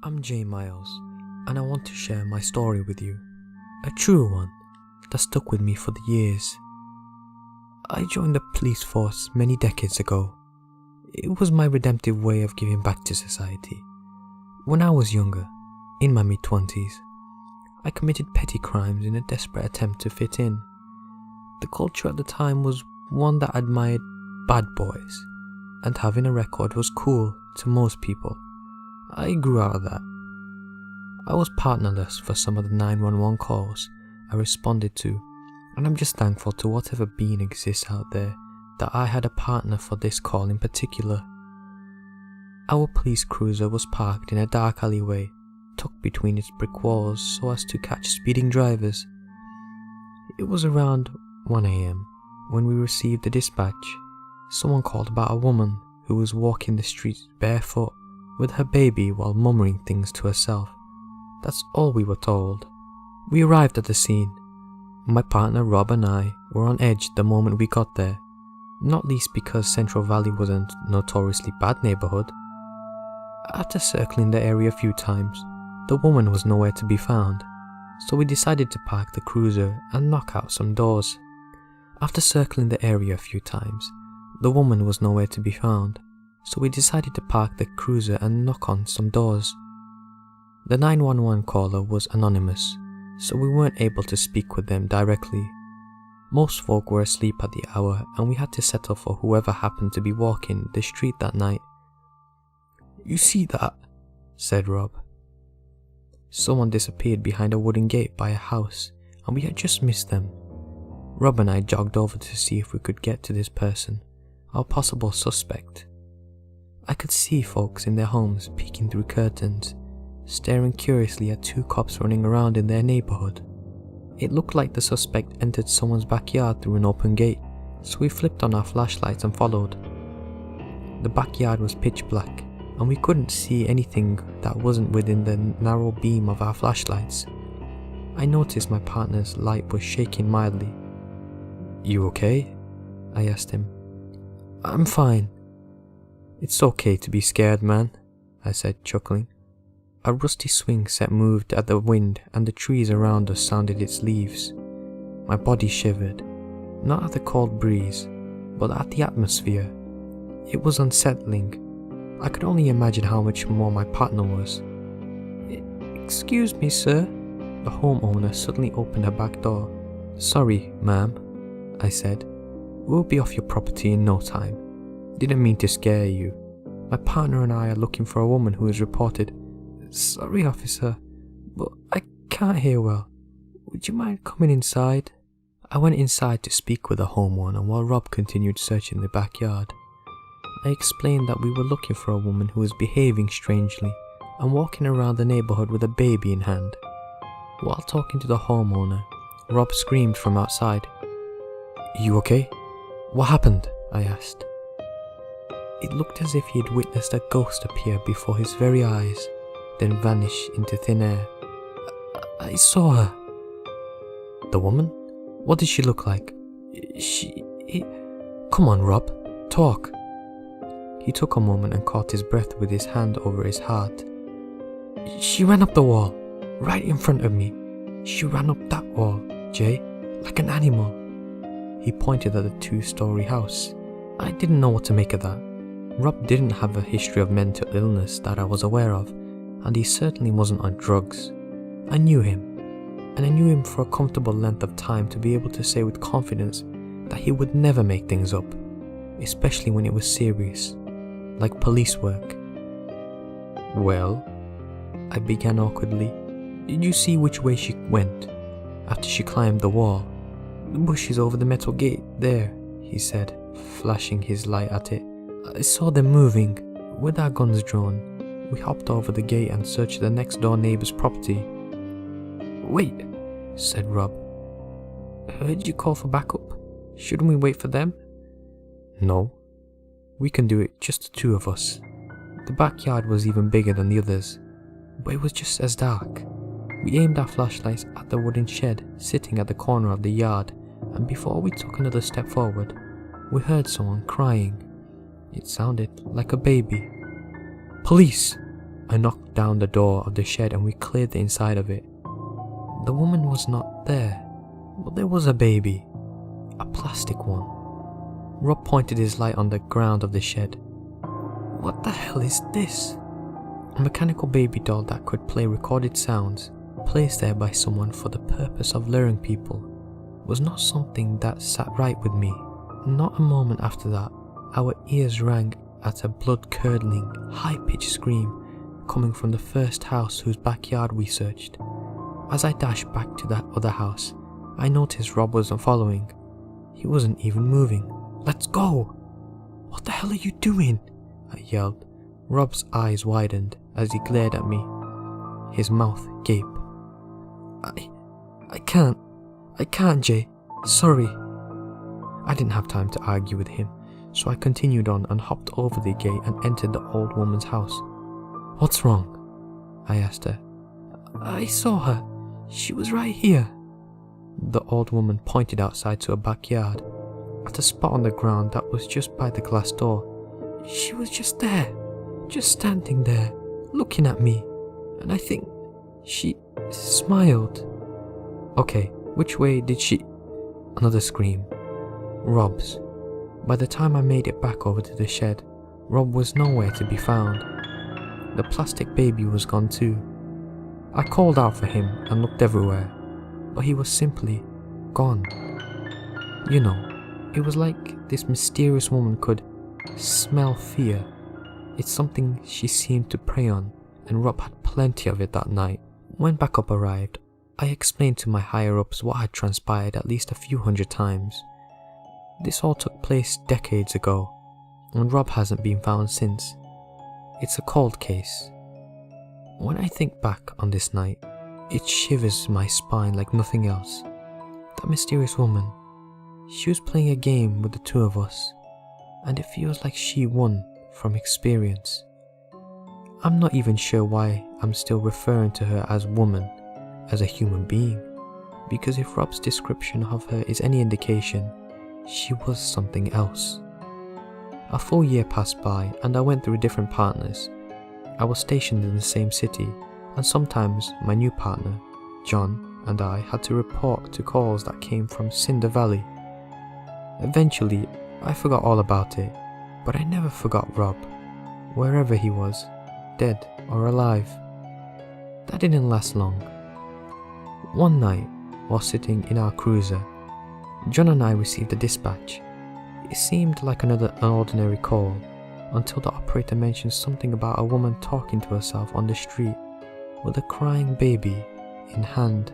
I'm J. Miles, and I want to share my story with you. A true one that stuck with me for the years. I joined the police force many decades ago. It was my redemptive way of giving back to society. When I was younger, in my mid-20s, I committed petty crimes in a desperate attempt to fit in. The culture at the time was one that admired bad boys, and having a record was cool to most people. I grew out of that. I was partnerless for some of the 911 calls I responded to, and I'm just thankful to whatever being exists out there that I had a partner for this call in particular. Our police cruiser was parked in a dark alleyway, tucked between its brick walls so as to catch speeding drivers. It was around 1 AM when we received a dispatch. Someone called about a woman who was walking the streets barefoot with her baby while murmuring things to herself. That's all we were told. We arrived at the scene. My partner Rob and I were on edge the moment we got there, not least because Central Valley was a notoriously bad neighborhood. After circling the area a few times, the woman was nowhere to be found, so we decided to park the cruiser and knock out some doors. After circling the area a few times, the woman was nowhere to be found, so we decided to park the cruiser and knock on some doors. The 911 caller was anonymous, so we weren't able to speak with them directly. Most folk were asleep at the hour, and we had to settle for whoever happened to be walking the street that night. "You see that?" said Rob. Someone disappeared behind a wooden gate by a house, and we had just missed them. Rob and I jogged over to see if we could get to this person, our possible suspect. I could see folks in their homes peeking through curtains, staring curiously at two cops running around in their neighborhood. It looked like the suspect entered someone's backyard through an open gate, so we flipped on our flashlights and followed. The backyard was pitch black, and we couldn't see anything that wasn't within the narrow beam of our flashlights. I noticed my partner's light was shaking mildly. "You okay?" I asked him. "I'm fine." "It's okay to be scared, man," I said, chuckling. A rusty swing set moved at the wind, and the trees around us sounded its leaves. My body shivered, not at the cold breeze, but at the atmosphere. It was unsettling. I could only imagine how much more my partner was. "Excuse me, sir." The homeowner suddenly opened her back door. "Sorry, ma'am," I said. "We'll be off your property in no time. Didn't mean to scare you. My partner and I are looking for a woman who is reported." "Sorry, officer, but I can't hear well. Would you mind coming inside?" I went inside to speak with the homeowner while Rob continued searching the backyard. I explained that we were looking for a woman who was behaving strangely and walking around the neighborhood with a baby in hand. While talking to the homeowner, Rob screamed from outside. "You okay? What happened?" I asked. It looked as if he had witnessed a ghost appear before his very eyes, then vanish into thin air. I saw her." "The woman? What did she look like?" Come on, Rob, talk." He took a moment and caught his breath with his hand over his heart. "She ran up the wall, right in front of me. She ran up that wall, Jay, like an animal." He pointed at the 2-story house. I didn't know what to make of that. Rob didn't have a history of mental illness that I was aware of, and he certainly wasn't on drugs. I knew him, and I knew him for a comfortable length of time to be able to say with confidence that he would never make things up, especially when it was serious, like police work. "Well," I began awkwardly, "did you see which way she went after she climbed the wall?" "The bushes over the metal gate, there," he said, flashing his light at it. "I saw them moving. With our guns drawn, we hopped over the gate and searched the next door neighbor's property." "Wait," said Rob. "Heard you call for backup. Shouldn't we wait for them?" "No. We can do it, just the two of us." The backyard was even bigger than the others, but it was just as dark. We aimed our flashlights at the wooden shed sitting at the corner of the yard, and before we took another step forward, we heard someone crying. It sounded like a baby. "Police!" I knocked down the door of the shed and we cleared the inside of it. The woman was not there, but there was a baby. A plastic one. Rob pointed his light on the ground of the shed. What the hell is this? A mechanical baby doll that could play recorded sounds, placed there by someone for the purpose of luring people, was not something that sat right with me. Not a moment after that, our ears rang at a blood-curdling, high-pitched scream coming from the first house whose backyard we searched. As I dashed back to that other house, I noticed Rob wasn't following. He wasn't even moving. Let's go! What the hell are you doing? I yelled. Rob's eyes widened as he glared at me. His mouth gaped. I can't, Jay. Sorry. I didn't have time to argue with him, so I continued on and hopped over the gate and entered the old woman's house. What's wrong? I asked her. I saw her. She was right here. The old woman pointed outside to a backyard, at a spot on the ground that was just by the glass door. She was just there, just standing there, looking at me, and I think she smiled. Okay, which way did she... Another scream. Rob's. By the time I made it back over to the shed, Rob was nowhere to be found. The plastic baby was gone too. I called out for him and looked everywhere, but he was simply gone. You know, it was like this mysterious woman could smell fear. It's something she seemed to prey on, and Rob had plenty of it that night. When backup arrived, I explained to my higher-ups what had transpired at least a few hundred times. This all took place decades ago, and Rob hasn't been found since. It's a cold case. When I think back on this night, it shivers my spine like nothing else. That mysterious woman, she was playing a game with the two of us, and it feels like she won from experience. I'm not even sure why I'm still referring to her as woman, as a human being, because if Rob's description of her is any indication, she was something else. A full year passed by and I went through different partners. I was stationed in the same city, and sometimes my new partner, John, and I had to report to calls that came from Cinder Valley. Eventually, I forgot all about it, but I never forgot Rob, wherever he was, dead or alive. That didn't last long. One night, while sitting in our cruiser, John and I received a dispatch. It seemed like an ordinary call, until the operator mentioned something about a woman talking to herself on the street with a crying baby in hand.